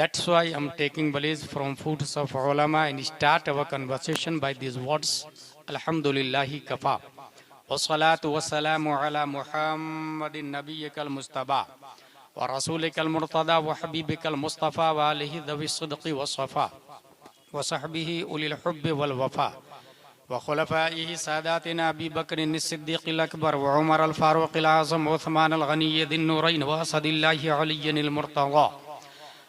That's why I'm taking beliefs from foods of ulama and start our conversation by these words. Alhamdulillahi kafa. Wassalatu wassalamu ala Muhammadin nabiyyikal Mustafa wa rasulikal murtada wa habibikal Mustafa wa alihi dhawi sidqi wa safa wa sahbihi ulil hubbi wal wafa wa khulafaihi sadatina Abi Bakrin as-Siddiq al-Akbar wa Umar al-Faruq al-Azam wa Uthman al-Ghani dhin nurayn wa asadillahi aliyyin al-murtada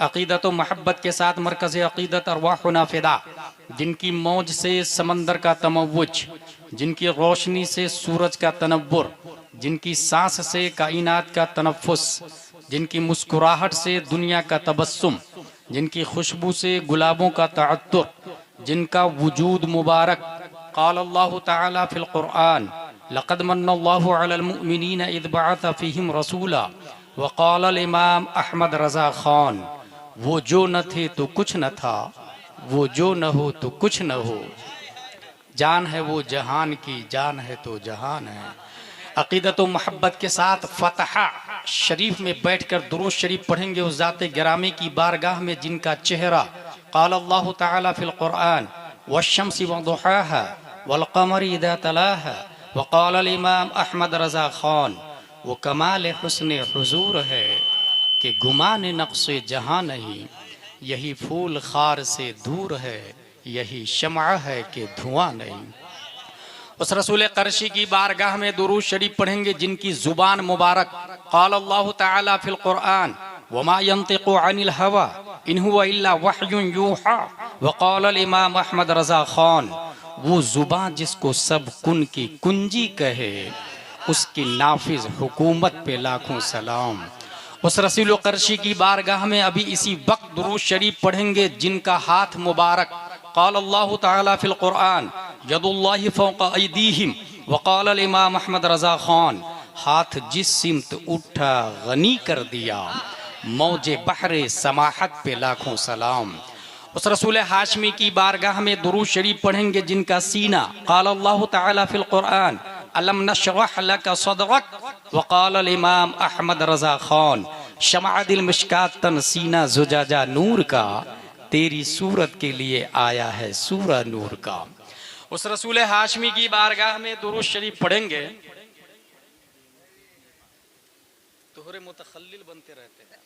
अकीदत मोहब्बत के साथ मरकज़ अकीदत अरवाहुना फ़िदा, जिनकी मौज से समंदर का तमव्वुज, जिनकी रोशनी से सूरज का तनव्वुर, जिनकी सांस से कायनात का तनफ़्फ़ुस, जिनकी मुस्कुराहट से दुनिया का तबस्सुम, जिनकी खुशबू से गुलाबों का तअत्तुर, जिनका वजूद मुबारक। क़ाल अल्लाहु तआला फ़िल क़ुरआन लक़द मन्नल्लाहु अलल मुअमिनीना इज़ बअथ फ़ीहिम रसूला व क़ाल अल इमाम अहमद रज़ा ख़ान, वो जो न थे तो कुछ न था, वो जो न हो तो कुछ न हो, जान है वो जहान की, जान है तो जहान है। अकीदत व मोहब्बत के साथ फ़तहा शरीफ में बैठकर दुरूद शरीफ पढ़ेंगे उस ज़ात गिरामी की बारगाह में जिनका चेहरा क़ाल अल्लाहु तआला फ़िल क़ुरआन वश्शम्सि वदुहाहा वल क़मरि इज़ा तलाहा व क़ाल अल इमाम अहमद रज़ा ख़ान, वो कमाल हुस्न हुजूर है कि गुमान नक्शे जहां नहीं, यही फूल खार से दूर है, यही शम्अ है कि धुआं नहीं। उस रसूल करशी की बारगाह में दुरूद शरीफ पढ़ेंगे जिनकी जुबान मुबारक क़ाल अल्लाहु तआला फ़िल क़ुरआन वमा यंतिक़ु अनिल हवा इन हुवा इल्ला वह्युन यूहा व क़ाल अल इमाम अहमद रज़ा ख़ान, वो जुबान जिसको सब कुन की कुंजी कहे, उसकी नाफिज हुकूमत पे लाखों सलाम। उस रसूल करशी की बारगाह में अभी इसी वक्त दुरूद शरीफ पढ़ेंगे जिनका हाथ मुबारक क़ाल अल्लाहु तआला फ़िल क़ुरआन यदुल्लाहि फ़ौक़ अयदीहिम व क़ाल अल इमाम अहमद रज़ा ख़ान, हाथ जिस सिमत उठा गनी कर दिया, मौजे बहरे समाहत पे लाखों सलाम। उस रसूल हाशमी की बारगाह में दुरूद शरीफ पढ़ेंगे जिनका सीना क़ाल अल्लाहु तआला फ़िल क़ुरआन अलम नशरह लका सदरक व क़ाल अल इमाम अहमद रज़ा ख़ान, शमअ दिल मिश्कातन सीना जुजाजा नूर का, तेरी सूरत के लिए आया है सूरा नूर का। उस रसूल हाशमी की बारगाह में दुरूद शरीफ पढ़ेंगे, तोहरे मुतखल्लिल बनते रहते हैं।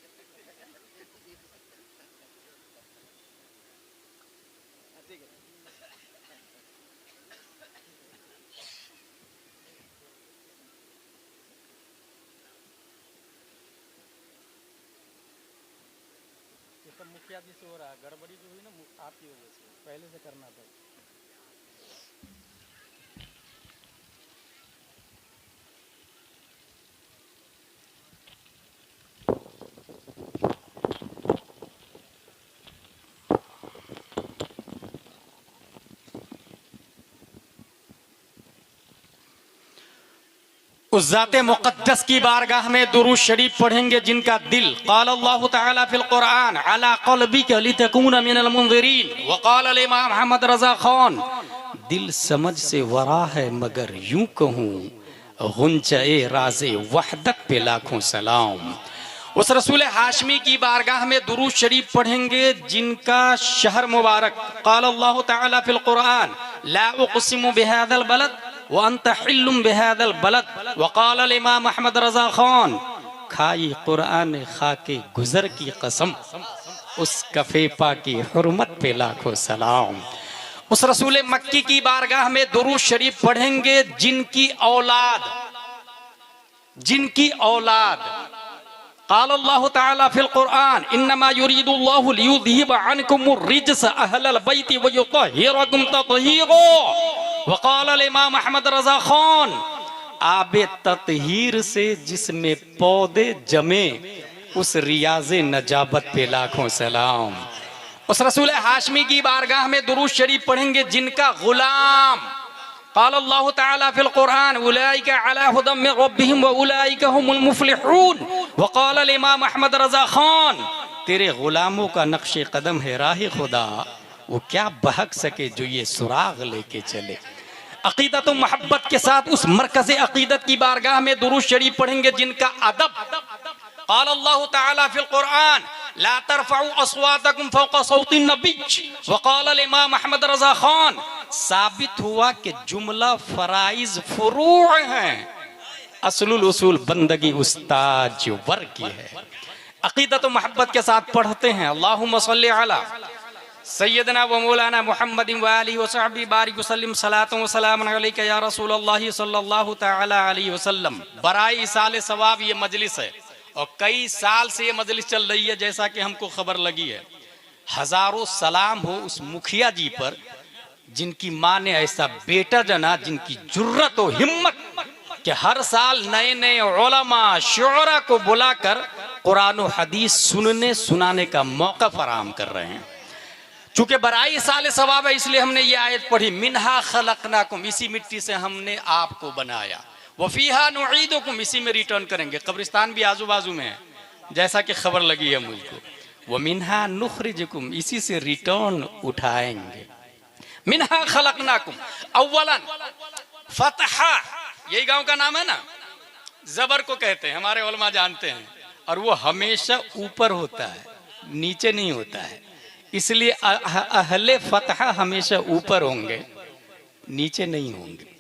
मुखिया जी से हो रहा है, गड़बड़ी जो हुई ना आपकी वजह से, पहले से करना था। उस ज़ाते मुक़द्दस की बारगाह में दुरूद शरीफ पढ़ेंगे जिनका दिल क़ाल अल्लाहु तआला फ़िल क़ुरआन अला क़ल्बिका लितकूना मिनल मुनज़िरीन व क़ाल अल इमाम अहमद रज़ा ख़ान, दिल समझ से वरा है मगर यूं कहूँ गुंचे राज़े वहदत पे लाखों सलाम। उस रसूल हाशमी की बारगाह में दुरूद शरीफ पढ़ेंगे जिनका शहर मुबारक क़ाल अल्लाहु तआला फ़िल क़ुरआन ला उक़सिमु बिहाज़ल बलद व अंत हिल्लुम बिहाज़ल बलद व क़ाल अल इमाम अहमद रज़ा ख़ान, खाई कुरान खाके गुजर की कसम, उस कफ़े पा की हुर्मत पे लाखों सलाम। उस रसूल मक्की की बारगाह में दुरूद शरीफ पढ़ेंगे जिनकी औलाद क़ाल अल्लाहु तआला फ़िल क़ुरआन इन्नमा युरीदुल्लाहु लियुज़हिबा अन्कुमुर रिज्स अहलल बैति व युतहिरकुम तत्हीरा। व क़ाल अल इमाम अहमद रज़ा खान, आबे तत्हीर से जिसमें पौधे जमे उस रियाज़े नजाबत पे लाखों सलाम। उस रसूल हाशमी की बारगाह में दुरूद शरीफ पढ़ेंगे जिनका गुलाम, क़ाल अल्लाहु तआला फ़िल क़ुरआन उलाइका अला हुदम मिन रब्बिहिम व उलाइका हुमुल मुफ़्लिहून। व क़ाल अल इमाम अहमद रज़ा खान, तेरे गुलामों का नक्शे कदम है राह खुदा, वो क्या बहक सके जो ये सुराग लेके चले। अकीदत मोहब्बत के साथ उस मरकज़ अकीदत की बारगाह में दुरूद शरीफ पढ़ेंगे जिनका अदब, क़ाल अल्लाहु तआला फ़िल क़ुरआन ला तरफ़उ अस्वातकुम फ़ौक़ सौतिन नबिय्य। व क़ाल अल इमाम अहमद रज़ा खान, साबित हुआ कि जुमला फराइज फुरूअ हैं, असलुल उसूल बंदगी उस्ताद जो वर्ग की है। अकीदत व मोहब्बत के साथ पढ़ते हैं अल्लाहुम्मा सल्लि अला सय्यदना व मौलाना मुहम्मदिन व आलिहि व सहबिहि बारिक वसल्लिम सलातु व सलामुन अलैका या रसूलल्लाह सल्लल्लाहु तआला अलैहि वसल्लम। बराए इसाले सवाब ये मजलिस है और कई साल से ये मजलिस चल रही है, जैसा कि हमको खबर लगी है। हजारों सलाम हो उस मुखिया जी पर जिनकी माँ ने ऐसा बेटा जना, जिनकी जुर्रत और हिम्मत कि हर साल नए नए उलमा शुअरा को बुलाकर कुरान और हदीस सुनने सुनाने का मौका फराहम कर रहे हैं। चूंकि बराई साल सवाब है इसलिए हमने ये आयत पढ़ी, मिन्हा खलकनाकुम, इसी मिट्टी से हमने आपको बनाया, वफीहा नुईदुकुम, इसी में रिटर्न करेंगे। कब्रिस्तान भी आजू बाजू में है जैसा कि खबर लगी है मुझको। वो मिन्हा नुखरिजुकुम, इसी से रिटर्न उठाएंगे। मिन्हा खलकनाकुम, अव्वलन फतहा, यही गांव का नाम है ना, जबर को कहते हैं, हमारे उलमा जानते हैं, और वो हमेशा ऊपर होता है, नीचे नहीं होता है, इसलिए अहले फतहा हमेशा ऊपर होंगे, नीचे नहीं होंगे।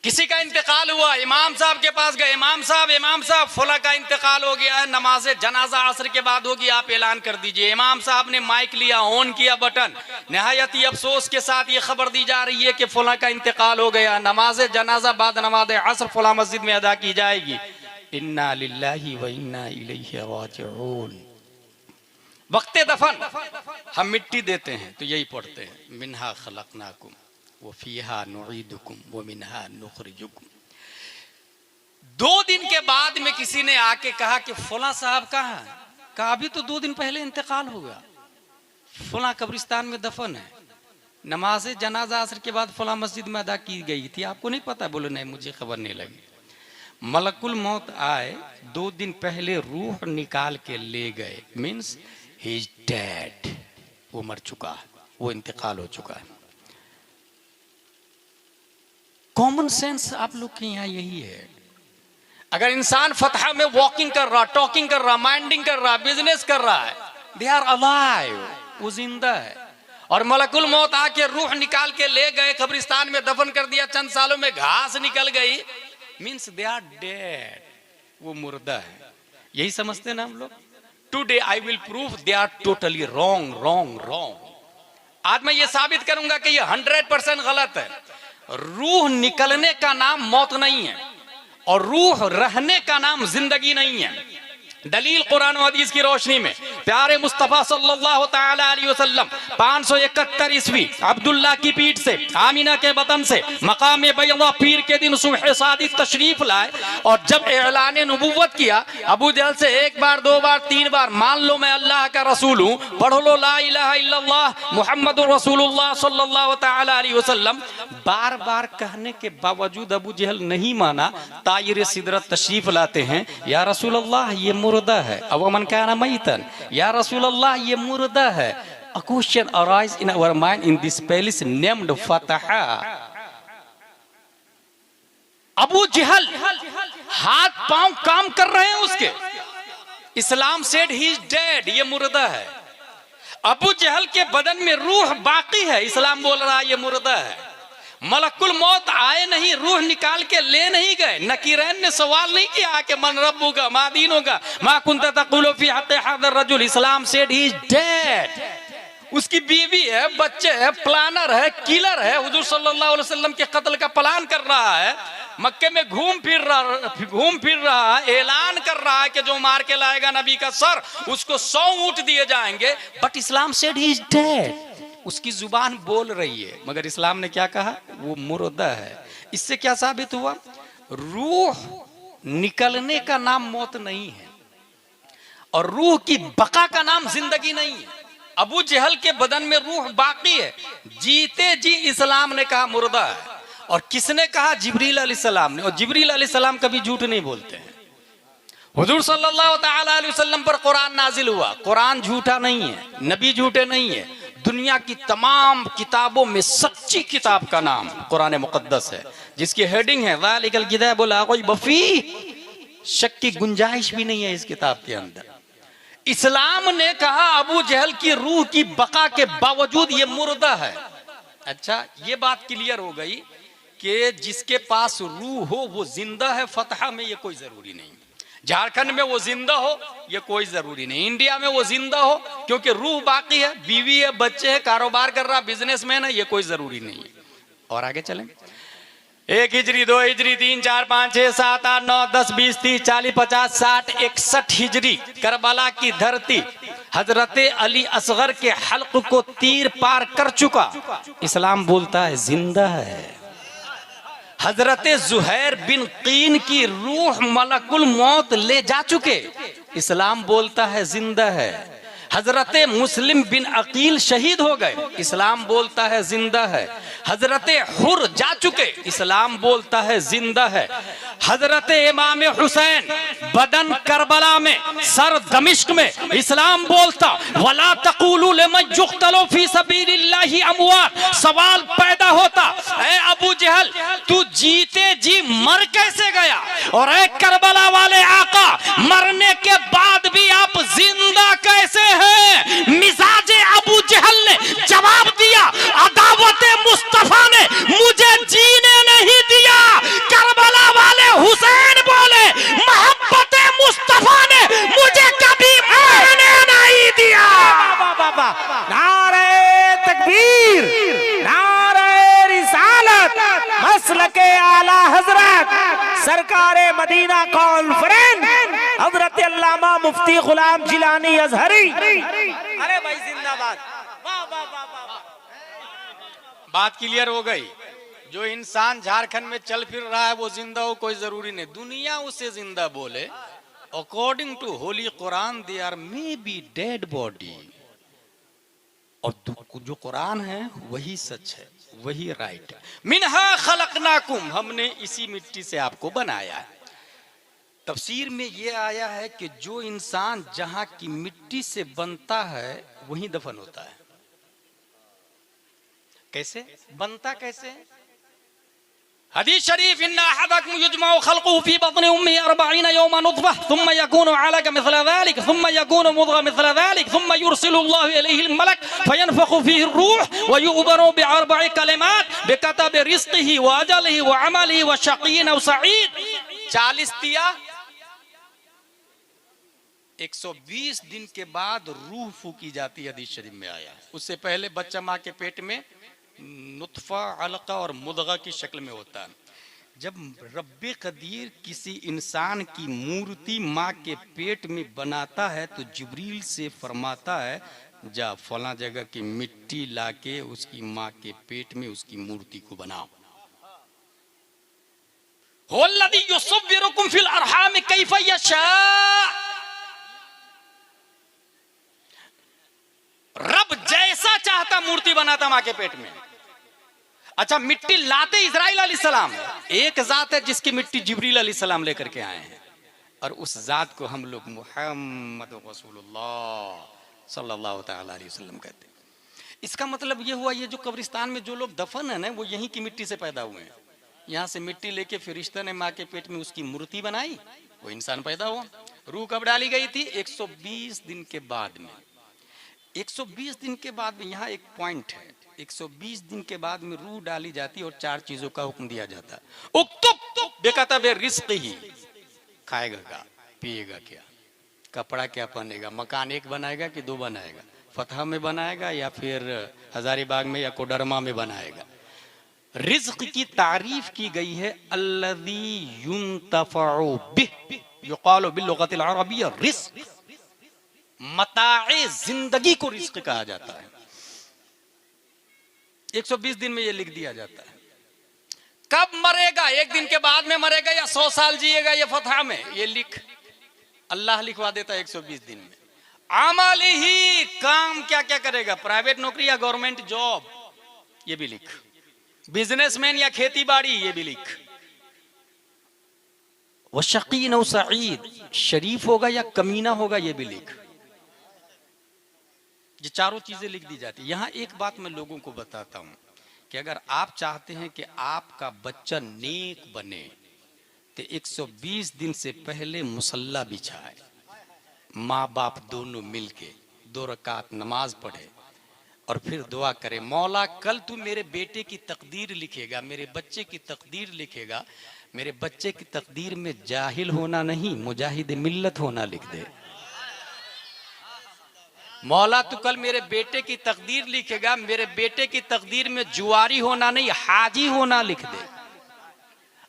किसी का इंतकाल हुआ, इमाम साहब के पास गए, इमाम साहब फला का इंतकाल हो गया है, नमाज जनाजा असर के बाद होगी, आप ऐलान कर दीजिए। इमाम साहब ने माइक लिया, ऑन किया बटन, निहायत ही अफसोस के साथ ये खबर दी जा रही है कि फला का इंतकाल हो गया, नमाज जनाजा बाद नमाज असर फला मस्जिद में अदा की जाएगी। इन्ना लिल्लाहि व इन्ना इलैहि राजिऊन। वक्त दफन हम मिट्टी देते हैं तो यही पढ़ते हैं, मिन्हा खलकनाकुम वो फीहा नुईदुकुम वो मिन्हा नुखरिजुकुम। 2 दिन के बाद में किसी ने आके कहा कि फला साहब कहाँ है? कहा अभी तो 2 दिन पहले इंतकाल होगा, फला कब्रिस्तान में दफन है, नमाज जनाजा असर के बाद फला मस्जिद में अदा की गई थी, आपको नहीं पता? बोले नहीं, मुझे खबर नहीं लगी। मलकुल मौत आए, 2 दिन पहले रूह निकाल के ले गए, मीन्स ही इज डेड, वो मर चुका है, वो इंतकाल हो चुका है। कॉमन सेंस आप लोग के यहाँ यही है। अगर इंसान फतह में वॉकिंग कर रहा, टॉकिंग कर रहा, माइंडिंग कर रहा, बिजनेस कर रहा है, दे आर अलाइव, वो जिंदा है। और मलकुल मौत आके रूह निकाल के ले गए, कब्रिस्तान में दफन कर दिया, चंद सालों में घास निकल गई, मीन्स दे आर डेड, वो मुर्दा है। यही समझते ना हम लोग। Today I will prove they are totally wrong. आज मैं ये साबित करूंगा कि ये 100% गलत है। रूह निकलने का नाम मौत नहीं है और रूह रहने का नाम जिंदगी नहीं है। दलील कुरान और हदीस की रोशनी में प्यारे मुस्तफा सल्लल्लाहु तआला अलैहि वसल्लम 571 ईस्वी अब्दुल्ला की पीठ से, आमिना के बतन से मकाम बैदा पीर के दिन सुबह सादिक तशरीफ लाए और जब ऐलान नबुव्वत किया, अबू जहल से 1 बार 2 बार 3 बार मान लो मैं अल्लाह का रसूल हूँ, पढ़ लो ला इलाहा इल्लल्लाह मुहम्मदुर रसूलुल्लाह सल्लल्लाहु तआला अलैहि वसल्लम, बार बार कहने के बावजूद अबू जहल नहीं माना। तायरे सिदरत तशरीफ लाते हैं, या रसूल अल्लाह ये मुर्दा है, अब मन काना मैतन, या रसूल अल्लाह ये मुर्दा है। A question arise in our mind in this palace named Fataha. Abu जहल हाथ पांव काम कर रहे हैं उसके, इस्लाम सेड ही इज डेड, ये मुर्दा है। अबू जहल के बदन में रूह बाकी है, इस्लाम बोल रहा है ये मुर्दा है। मलकुल मौत आए नहीं, रूह निकाल के ले नहीं गए। नकीरैन ने सवाल नहीं किया कि मन रब्बुका मा दीनुका मा कुंता तक़ूलु फी हक़्क़ि हाज़ा रजुल, इस्लाम सेड ही इज डेड, उसकी बीवी है, बच्चे है, प्लानर है, किलर है, हुजूर सल्लल्लाहु अलैहि वसल्लम के कत्ल का प्लान कर रहा है, मक्के में घूम फिर रहा है, ऐलान कर रहा है कि जो मार के लाएगा नबी का सर उसको 100 ऊंट दिए जाएंगे। But Islam said he is dead. उसकी जुबान बोल रही है मगर इस्लाम ने क्या कहा? वो मुर्दा है। इससे क्या साबित हुआ? रूह निकलने का नाम मौत नहीं है और रूह की बका का नाम जिंदगी नहीं है। अबू जहल के बदन में रूह बाकी है, जीते जी इस्लाम ने कहा मुर्दा है। और किसने कहा? जिब्रील अलैहिस्सलाम ने। और जिब्रील अलैहिस्सलाम कभी झूठ नहीं बोलते हैं। हुजूर सल्लल्लाहु ताला अलैहि वसल्लम पर कुरान नाजिल हुआ। कुरान झूठा नहीं है, नबी झूठे नहीं है। दुनिया की तमाम किताबों में सच्ची किताब का नाम कुरान मुकद्दस है, जिसकी हेडिंग है ज़ालिकल किताबु ला रैब फीह। शक की गुंजाइश भी नहीं है इस किताब के अंदर। इस्लाम ने कहा अबू जहल की रूह की बका के बावजूद ये मुर्दा है। अच्छा, ये बात क्लियर हो गई कि जिसके पास रूह हो वो जिंदा है। फतहा में ये कोई जरूरी नहीं, झारखंड में वो जिंदा हो ये कोई जरूरी नहीं, इंडिया में वो जिंदा हो क्योंकि रूह बाकी है, बीवी है, बच्चे है, कारोबार कर रहा, बिजनेसमैन है, ये कोई जरूरी नहीं है। और आगे चलें। 1 हिजरी, 2 हिजरी, 3, 4, 5, 6, 7, 8, 9, 10, 20, 30, 40, 50, 60, 61 हिजरी करबला की धरती हजरत अली असगर के हल्क को तीर पार कर चुका। इस्लाम बोलता है जिंदा है। हजरत जुहैर बिन कीन की रूह मलकुल मौत ले जा चुके। इस्लाम बोलता है जिंदा है। हजरत मुस्लिम बिन अकील शहीद हो गए। इस्लाम बोलता है जिंदा है। हजरत हुर जा चुके। इस्लाम बोलता है जिंदा है। हजरत इमाम हुसैन बदन करबला में, सर दमिश्क में। इस्लाम बोलता वला तक़ूलू लिमन युक़्तलू फी सबीलिल्लाहि अमवात। सवाल पैदा होता, ऐ अबू जहल तू जीते जी मर कैसे गया? और ऐ करबला वाले आका, मरने के बाद भी आप जिंदा कैसे हैं? मिजाज अबू जहल ने जवाब दिया, अदावत मुस्तफा ने मुझे जीने नहीं दिया। करबला वाले हुसैन बोले, मोहब्बत मुस्तफा ने मुझे कभी मरने नहीं दिया। नारे तकबीर, नारे रिसालत, मसलके आला हजरत सरकारे मदीना कॉन्फ्रेंस हजरत अल्लामा मुफ्ती गुलाम जिलानी अजहरी। अरे भाई जिंदाबाद। वाह वाह वाह वाह। बात क्लियर हो गई। जो इंसान झारखंड में चल फिर रहा है वो जिंदा हो कोई जरूरी नहीं, दुनिया उसे जिंदा बोले। According to holy Quran they are may be dead body. और जो कुरान है वही सच है, वही राइट है। मिनहा खलकनाकुम, हमने इसी मिट्टी से आपको बनाया है। तफसीर में ये आया है कि जो इंसान जहां की मिट्टी से बनता है वहीं दफन होता है। कैसे बनता? कैसे? हदीस शरीफ, इन्ना अहदकुम युजमउ खल्कुहु फी बत्नि उम्मिही 40 यौमा नुतफह थुम्मा यकूनु अलका मिस्ला ज़ालिक थुम्मा यकूनु मुद्ग़ा मिस्ला ज़ालिक थुम्मा युरसिलुल्लाहु इलैहि अल-मलक फयनफखु फीहि ar-रूह व यु'मरू बिअरब'i कलिमात बिकतबि रिज़्क़िही व अजलिही व अमलिही व शक़िय्युन अव सईद। 40 दिया, 120 दिन के बाद रूह फूकी जाती है। हदीस शरीफ में आया। उससे पहले बच्चा माँ के पेट में नुतफा, अलका और मुद्गा की शक्ल में होता है। जब रब्बे कदीर किसी इंसान की मूर्ति माँ के पेट में बनाता है तो जिब्रील से फरमाता है जा फला जगह की मिट्टी लाके उसकी माँ के पेट में उसकी मूर्ति को बनाओ। हुवल्लज़ी युसव्विरुकुम फिल अरहाम कैफ़ यशा। रब जैसा चाहता मूर्ति बनाता माँ के पेट में। अच्छा, मिट्टी लाते इजराइल अलैहिस्सलाम। एक जात है जिसकी मिट्टी जिब्रील अलैहिस्सलाम लेकर के आए हैं और उस जात को हम लोग मुहम्मद रसूलुल्लाह सल्लल्लाहु तआला अलैहि वसल्लम कहते हैं। इसका मतलब ये हुआ ये जो कब्रिस्तान में जो लोग दफन है ना वो यहीं की मिट्टी से पैदा हुए हैं। यहाँ से मिट्टी लेके फरिश्ता ने माँ के पेट में उसकी मूर्ति बनाई, वो इंसान पैदा हुआ। रूह कब डाली गई थी? 120 दिन के बाद में। 120 दिन के बाद में यहाँ एक पॉइंट है, 120 दिन के बाद में रूह डाली जाती और 4 चीजों का हुक्म दिया जाता है। उक्तुब बेकतबे रिज़्क़िही, खाएगा क्या, पिएगा क्या, कपड़ा क्या पहनेगा, मकान एक बनाएगा कि 2 बनाएगा, फतह में बनाएगा या फिर हजारीबाग में या कोडरमा में बनाएगा। रिज्क की तारीफ की गई है अल्लज़ी युंतफ़उ बिह युक़ालु बिल्लुग़तिल अरबिय्या रिज़्क़, मताए जिंदगी को रिज्क कहा जाता है। 120 दिन में ये लिख दिया जाता है। कब मरेगा, एक दिन के बाद में मरेगा या 100 साल जिएगा, ये फतह में ये लिख, अल्लाह लिखवा देता है 120 दिन में। अमल ही, काम क्या क्या करेगा, प्राइवेट नौकरी या गवर्नमेंट जॉब, ये भी लिख, बिजनेसमैन या खेती बाड़ी, ये भी लिख, वह शकीन और सईद, शरीफ होगा या कमीना होगा, ये भी लिख। ये चारों चीजें लिख दी जाती है। यहां एक बात मैं लोगों को बताता हूं कि अगर आप चाहते हैं कि आपका बच्चा नेक बने तो 120 दिन से पहले मुसल्ला बिछाए, माँ बाप दोनों मिलके 2 रकात नमाज पढ़े और फिर दुआ करे, मौला कल तू मेरे बेटे की तकदीर लिखेगा, मेरे बच्चे की तकदीर लिखेगा, मेरे बच्चे की तकदीर में जाहिल होना नहीं, मुजाहिद मिल्लत होना लिख दे। मौला तू कल मेरे बेटे की तकदीर लिखेगा, मेरे बेटे की तकदीर में जुआरी होना नहीं, हाजी होना लिख दे।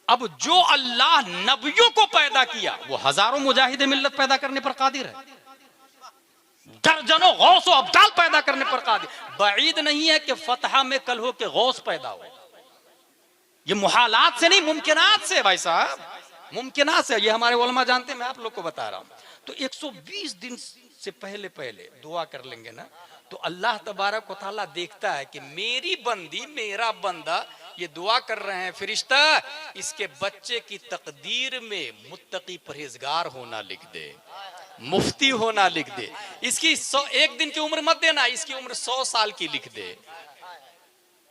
अब जो अल्लाह नबियों को पैदा किया वो हजारों मुजाहिद मिल्लत पैदा करने पर कादिर है, दर्जनों गौस और अब्दाल पैदा करने पर कादिर। बईद नहीं है कि फतह में कल हो के गौस पैदा हो, ये मुहालात से नहीं, मुमकिनात से भाई साहब, मुमकिनात से। ये हमारे उलमा जानते हैं, मैं आप लोग को बता रहा हूं। तो 120 दिन से पहले पहले दुआ कर लेंगे ना, तो अल्लाह तबारक व तआला देखता है कि मेरी बंदी, मेरा बंदा ये दुआ कर रहे हैं, फरिश्ता इसके बच्चे की तकदीर में मुत्तकी परहेजगार होना लिख दे, मुफ्ती होना लिख दे, इसकी 1 दिन की उम्र मत देना, इसकी उम्र 100 साल की लिख दे।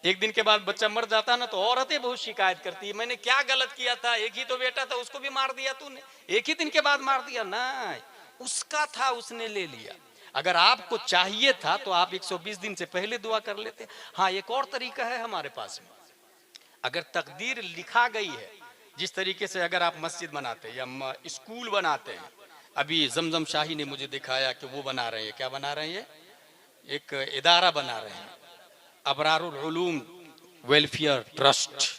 1 दिन के बाद बच्चा मर जाता ना तो औरतें बहुत शिकायत करती है, मैंने क्या गलत किया था, एक ही तो बेटा था, उसको भी मार दिया तूने, 1 ही दिन के बाद मार दिया। ना, उसका था, उसने ले लिया। अगर आपको चाहिए था तो आप 120 दिन से पहले दुआ कर लेते। हाँ, एक और तरीका है हमारे पास में, अगर तकदीर लिखा गई है, जिस तरीके से अगर आप मस्जिद बनाते हैं या स्कूल बनाते हैं, अभी जमजम शाही ने मुझे दिखाया कि वो बना रहे हैं, क्या बना रहे हैं, एक इदारा बना रहे हैं, अबरारुल उलूम वेलफेयर ट्रस्ट,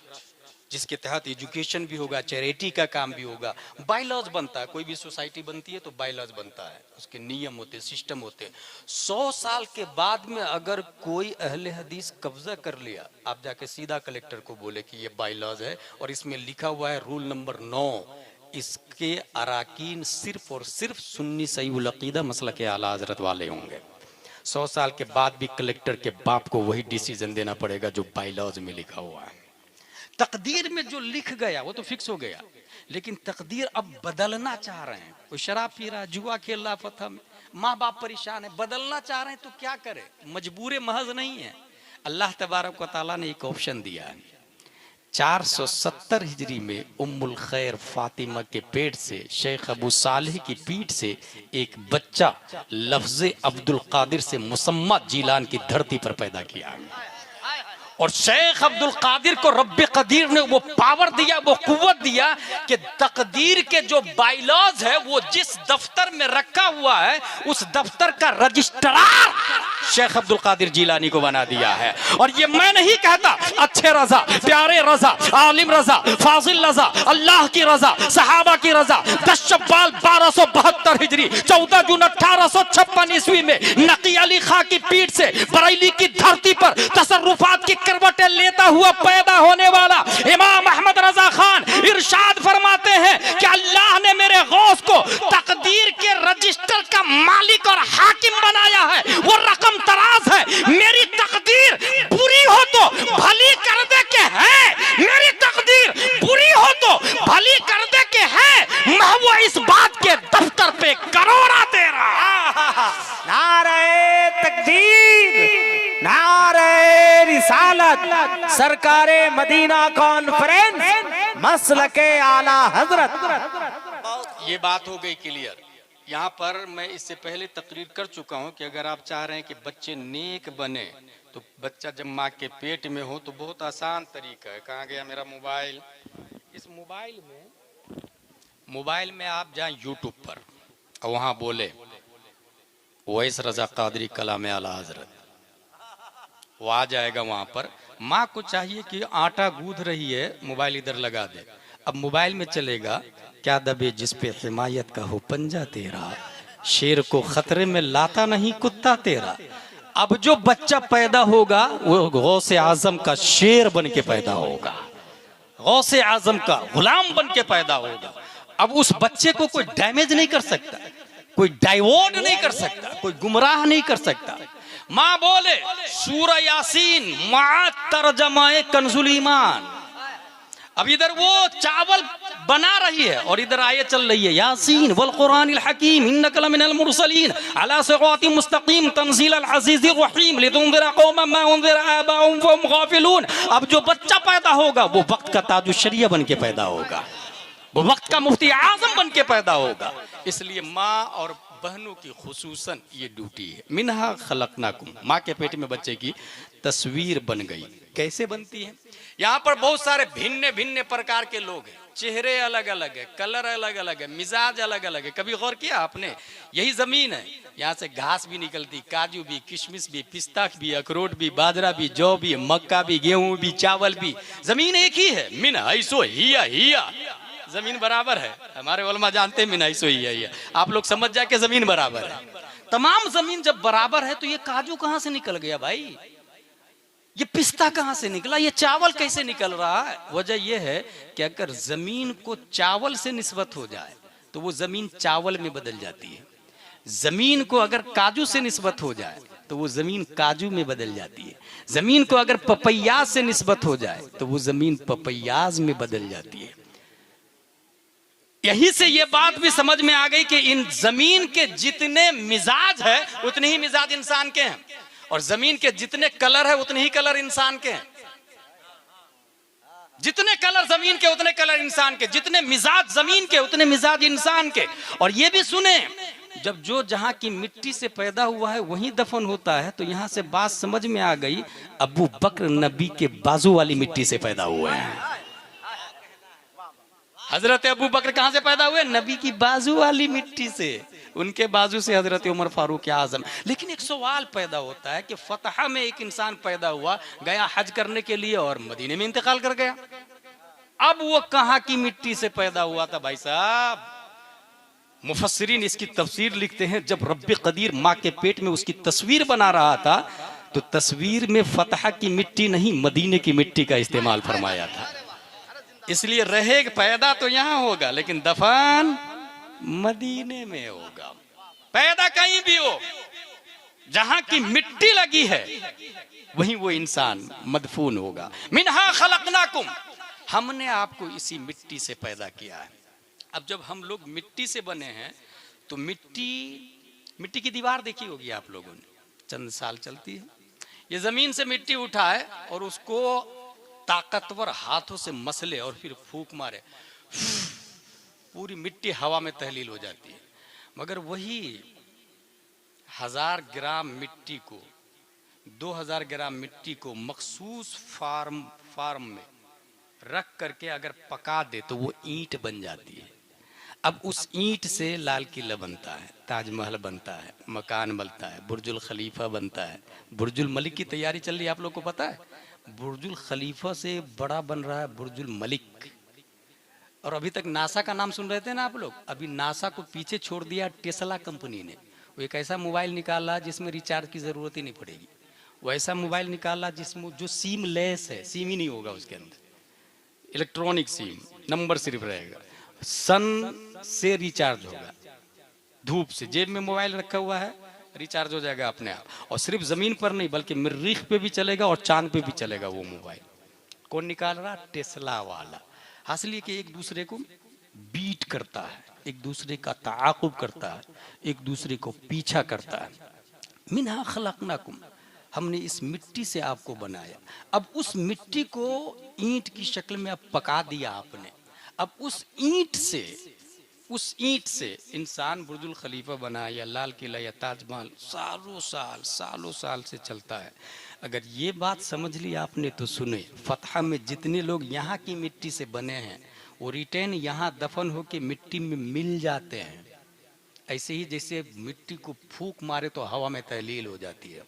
जिसके तहत एजुकेशन भी होगा, चैरिटी का काम भी होगा, बायलॉज बनता है। कोई भी सोसाइटी बनती है तो बायलॉज बनता है, उसके नियम होते, सिस्टम होते। 100 साल के बाद में अगर कोई अहले हदीस कब्जा कर लिया, आप जाके सीधा कलेक्टर को बोले कि ये बायलॉज है और इसमें लिखा हुआ है रूल नंबर 9, इसके अराकीन सिर्फ और सिर्फ सुन्नी सही उल अकीदा मसलक के आला हजरत वाले होंगे। 100 साल के बाद भी कलेक्टर के बाप को वही डिसीजन देना पड़ेगा जो बायलॉज में लिखा हुआ है। तकदीर में जो लिख गया वो तो फिक्स हो गया, लेकिन तकदीर अब बदलना चाह रहे हैं। कोई शराब पी रहा, जुआ खेल रहा, फतह में माँ बाप परेशान है, बदलना चाह रहे हैं तो क्या करे, मजबूर महज नहीं है। अल्लाह तबारक व तआला ने एक ऑप्शन दिया है। 470 हिजरी में उम्मुल खैर फातिमा के पेट से, शेख अबू सालेह की पीठ से एक बच्चा लफ्ज़े अब्दुल कादिर से मुसम्मा जीलान की धरती पर पैदा किया। और शेख अब्दुल कादिर को रब्बे कदीर ने वो पावर दिया, वो कुव्वत दिया कि तकदीर के जो बायलॉज है वो जिस दफ्तर में रखा हुआ है उस दफ्तर का रजिस्ट्रार शेख अब्दुल कादिर जिलानी को बना दिया है। और ये मैं नहीं कहता, अच्छे रजा, प्यारे रजा, आलिम रजा, फाजिल रजा, अल्लाह की रजा, सहाबा की रजा, 10 शव्वाल 1272 हिजरी 14 जून 1856 ईस्वी में नकी अली खां की पीठ से बरेली की धरती पर तसर्रुफात की करवटें लेता हुआ पैदा होने वाला इमाम अहमद रजा खान इरशाद फरमाते हैं कि अल्लाह ने मेरे गौस को तकदीर के रजिस्टर का मालिक और हाकिम बनाया है। वो रकम तराज है, मेरी तकदीर बुरी हो तो भली कर दे के है, मेरी तकदीर बुरी हो तो भली कर दे के है, मैं वो इस बात के दफ्तर पे करोड़ा दे रहा। नारे तकदीर, नारे रिसालत, सरकारे मदीना कॉन्फ्रेंस, मसलके आला हजरत। ये बात हो गई क्लियर। यहाँ पर मैं इससे पहले तकरीर कर चुका हूँ कि अगर आप चाह रहे हैं कि बच्चे नेक बने तो बच्चा जब माँ के पेट में हो तो बहुत आसान तरीका है। कहाँ गया मेरा मोबाइल? इस मोबाइल में आप जाएं यूट्यूब पर और वहाँ बोले वैस रजा कादरी कलाम आला हजरत, वो आ जाएगा वहां पर। माँ को चाहिए कि आटा गूंथ रही है, मोबाइल इधर लगा दे। अब मोबाइल में चलेगा, क्या दबे जिस पे हिमायत का हो पंजा तेरा, शेर को खतरे में लाता नहीं कुत्ता तेरा। अब जो बच्चा पैदा होगा वो गौसे आजम का शेर बन के पैदा होगा, गौसे आजम का गुलाम बन के पैदा होगा। अब उस बच्चे को कोई डैमेज नहीं कर सकता, कोई डाइवर्ट नहीं कर सकता, कोई गुमराह नहीं कर सकता। माँ बोले सूरह यासीन मा तर्जमाए कंजुल ईमान। अब इधर वो चावल बना रही है और इधर आयत चल रही है यासीन वल कुरानिल हकीम इन्नका लमिनल मुरसलीन अला सिरातिम मुस्तकीम तंजीलल अजीजिर रहीम लितुनज़िरा कौमन मा उनज़िरा आबाउहुम फहुम गाफिलून। अब जो बच्चा पैदा होगा वो वक्त का ताजुश शरिया बन के पैदा होगा, वो वक्त का मुफ्ती आजम बन के पैदा होगा। इसलिए माँ और बहनों की खुसूसन ये ड्यूटी है। मिनहा खलकनाकुम, माँ के पेट में बच्चे की तस्वीर बन गई। कैसे बनती है? यहाँ पर बहुत सारे भिन्न भिन्न प्रकार के लोग हैं, चेहरे अलग अलग है, कलर अलग अलग है, मिजाज अलग अलग है। कभी गौर किया आपने? यही जमीन है, यहाँ से घास भी निकलती, काजू भी, किशमिश भी, पिस्ता भी, अखरोट भी, बाजरा भी, जौ भी, मक्का भी, गेहूं भी, चावल भी। जमीन एक ही है। मिन ऐसो हिया हिया, जमीन बराबर है। हमारे उलमा जानते हैं मिन ऐसो हिया हिया। आप लोग समझ जाए कि जमीन बराबर है। तमाम जमीन जब बराबर है तो ये काजू कहाँ से निकल गया भाई? ये पिस्ता कहाँ से निकला? ये चावल कैसे निकल रहा है? वजह यह है कि अगर जमीन को चावल से निस्बत हो जाए तो वो जमीन चावल में बदल जाती है। जमीन को अगर काजू से निस्बत हो जाए तो वो जमीन काजू में बदल जाती है। जमीन को अगर पपैयाज से निस्बत हो जाए तो वो जमीन पपैयाज में बदल जाती है। यही से ये बात भी समझ में आ गई कि इन जमीन के जितने मिजाज है उतने ही मिजाज इंसान के हैं, और जमीन के जितने कलर है उतने ही कलर इंसान के हैं। जितने कलर जमीन के उतने कलर इंसान के, जितने मिजाज जमीन के उतने मिजाज इंसान के। और ये भी सुने, जब जो जहां की मिट्टी से पैदा हुआ है वहीं दफन होता है, तो यहां से बात समझ में आ गई, अबू बकर नबी के बाजू वाली मिट्टी से पैदा हुए हैं। हजरत अबू बकर कहां से पैदा हुए? नबी की बाजू वाली मिट्टी से। उनके बाजू से हजरत उमर फारूक आजम। लेकिन एक सवाल पैदा होता है कि फतह में एक इंसान पैदा हुआ, गया हज करने के लिए और मदीने में इंतकाल कर गया। अब वो कहां की मिट्टी से पैदा हुआ था भाई साहब? मुफस्सिरीन इसकी तफसीर लिखते हैं, जब रब्बे कदीर माँ के पेट में उसकी तस्वीर बना रहा था तो तस्वीर में फतह की मिट्टी नहीं मदीने की मिट्टी का इस्तेमाल फरमाया था। इसलिए रहे पैदा तो यहां होगा लेकिन दफन मदीने में होगा। पैदा कहीं भी हो, जहां की मिट्टी लगी है वहीं वो इंसान मदफून होगा। मिनहा खलकनाकुम, हमने आपको इसी मिट्टी से पैदा किया है। अब जब हम लोग मिट्टी से बने हैं तो मिट्टी की दीवार देखी होगी आप लोगों ने, चंद साल चलती है। ये जमीन से मिट्टी उठाए और उसको ताकतवर हाथों से मसले और फिर फूंक मारे, पूरी मिट्टी हवा में तहलील हो जाती है। मगर वही 1000 ग्राम मिट्टी को, 2000 ग्राम मिट्टी को मखसूस फार्म में रख करके अगर पका दे तो वो ईंट बन जाती है। अब उस ईंट से लाल किला बनता है, ताजमहल बनता है, मकान बनता है, बुर्जुल खलीफा बनता है। बुर्जुल मलिक की तैयारी चल रही है, आप लोग को पता है? बुर्जुल खलीफा से बड़ा बन रहा है बुर्जुल मलिक। और अभी तक नासा का नाम सुन रहे थे ना आप लोग, अभी नासा को पीछे छोड़ दिया टेस्ला कंपनी ने। वो एक ऐसा मोबाइल निकाला जिसमें रिचार्ज की जरूरत ही नहीं पड़ेगी। वो ऐसा मोबाइल निकाला जिसमें जो सिम लेस है, सिम ही नहीं होगा उसके अंदर, इलेक्ट्रॉनिक सिम, नंबर सिर्फ रहेगा। सन से रिचार्ज होगा, धूप से, जेब में मोबाइल रखा हुआ है, रिचार्ज हो जाएगा अपने आप। और सिर्फ जमीन पर नहीं बल्कि मरीख पे भी चलेगा और चांद पे भी चलेगा वो मोबाइल। कौन निकाल रहा? टेस्ला वाला। हासिल ये कि एक दूसरे को बीट करता है, एक दूसरे का ताक़ुब करता है, एक दूसरे को पीछा करता है। मिनहा खलकनाकुम, हमने इस मिट्टी से आपको बनाया। अब उस मिट्टी को ईंट की शक्ल में अब पका दिया आपने। अब उस ईंट से इंसान बुर्जुल खलीफा बना या लाल किला या ताजमहल सालों साल से चलता है। अगर ये बात समझ ली आपने तो सुने, फतह में जितने लोग यहाँ की मिट्टी से बने हैं वो रिटर्न यहाँ दफन होके मिट्टी में मिल जाते हैं। ऐसे ही जैसे मिट्टी को फूंक मारे तो हवा में तहलील हो जाती है,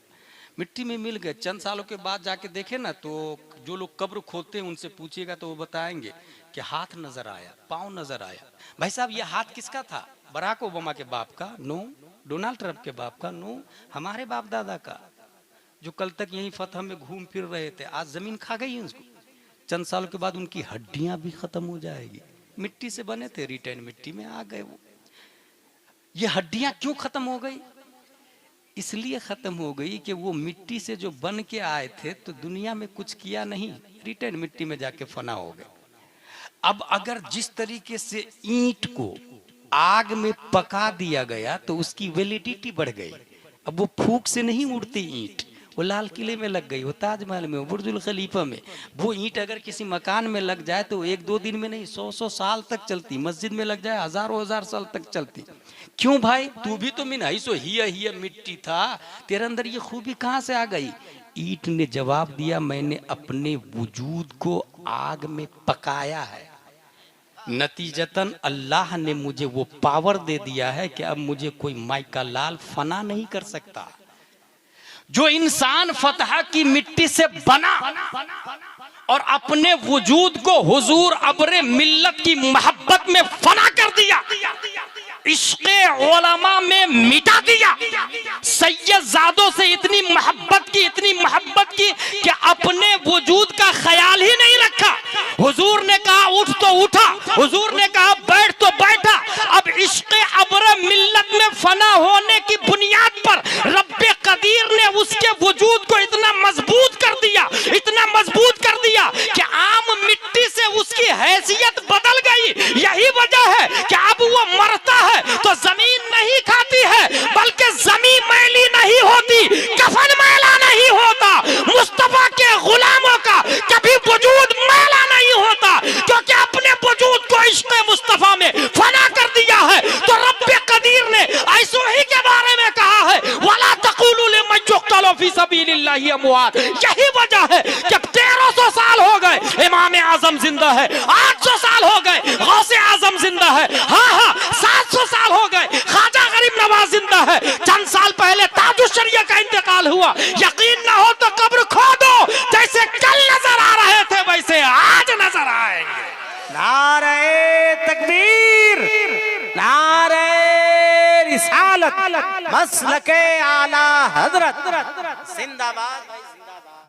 मिट्टी में मिल गए। चंद सालों के बाद जाके देखे ना तो जो लोग कब्र खोदते हैं उनसे पूछिएगा तो वो बताएंगे कि हाथ नजर आया, पाँव नजर आया। भाई साहब ये हाथ किसका था? बराक ओबामा के बाप का? नो। डोनाल्ड ट्रंप के बाप का? नो। हमारे बाप दादा का, जो कल तक यहीं फतह में घूम फिर रहे थे। आज जमीन खा गई है उसको। चंद सालों के बाद उनकी हड्डियां भी खत्म हो जाएगी। मिट्टी से बने थे, रिटर्न मिट्टी में आ गए वो। ये हड्डियां क्यों खत्म हो गई? इसलिए खत्म हो गई कि वो मिट्टी से जो बन के आए थे तो दुनिया में कुछ किया नहीं, रिटर्न मिट्टी में जाके फना हो गए। अब अगर जिस तरीके से ईंट को आग में पका दिया गया तो उसकी वैलिडिटी बढ़ गई। अब वो फूंक से नहीं उड़ती ईंट, वो लाल किले में लग गई, वो ताजमहल में, वो बुर्जुल खलीफा में। वो ईंट अगर किसी मकान में लग जाए तो एक दो दिन में नहीं, 100 साल तक चलती। मस्जिद में लग जाए हजारों हजार साल तक चलती। क्यों भाई? तू भी तो मिनहाइसो हिया मिट्टी था, तेरे अंदर ये खूबी कहां से आ गई? ईंट ने जवाब दिया, मैंने अपने वजूद को आग में पकाया है, नतीजतन अल्लाह ने मुझे वो पावर दे दिया है कि अब मुझे कोई माइका लाल फना नहीं कर सकता। जो इंसान फतह की मिट्टी से बना और अपने वजूद को हुजूर अब्रे मिल्लत की मोहब्बत में फना कर दिया, इश्क़े उलमा में मिटा दिया, सैयदजादों से इतनी मोहब्बत की कि अपने वजूद का ख्याल ही नहीं रखा। हुजूर ने कहा उठ तो उठा, हुजूर ने कहा बैठ तो बैठा। अब इश्क़े अब्रे मिल्लत में फना होने की बुनियाद पर रब्बे कदीर ने उसके वजूद को इतना मजबूत कर दिया, इतना मजबूत कर दिया कि आम मिट्टी से उसकी हैसियत बदल गई। यही वजह है कि अब वो मरता है तो जमीन नहीं खाती है, बल्कि जमीन मैली नहीं होती, कफन मैला नहीं होता। मुस्तफा के गुलामों का कभी वजूद मैला नहीं होता, क्योंकि अपने वजूद को इश्क़े मुस्तफा में फना कर दिया है। तो रब्बे कदीर ने ऐसो ही के बारे में कहा है, वला तक़ूलू लिमन युक़्तलू फ़ी सबीलिल्लाहि अमवात। यही वजह है कि 1300 साल हो गए इमाम आजम जिंदा है, 800 साल हो गए गौसे आजम जिंदा है, हाँ 700 साल हो गए ख्वाजा गरीब नवाज जिंदा है। चंद साल पहले ताजुश शरिया का इंतकाल हुआ। यकीन ना हो तो कब्र खोदो, जैसे कल नजर आ रहे थे वैसे आज नजर आएंगे। नारे तकबीर, नारे रिसालत, मसलके आला हजरत जिंदाबाद।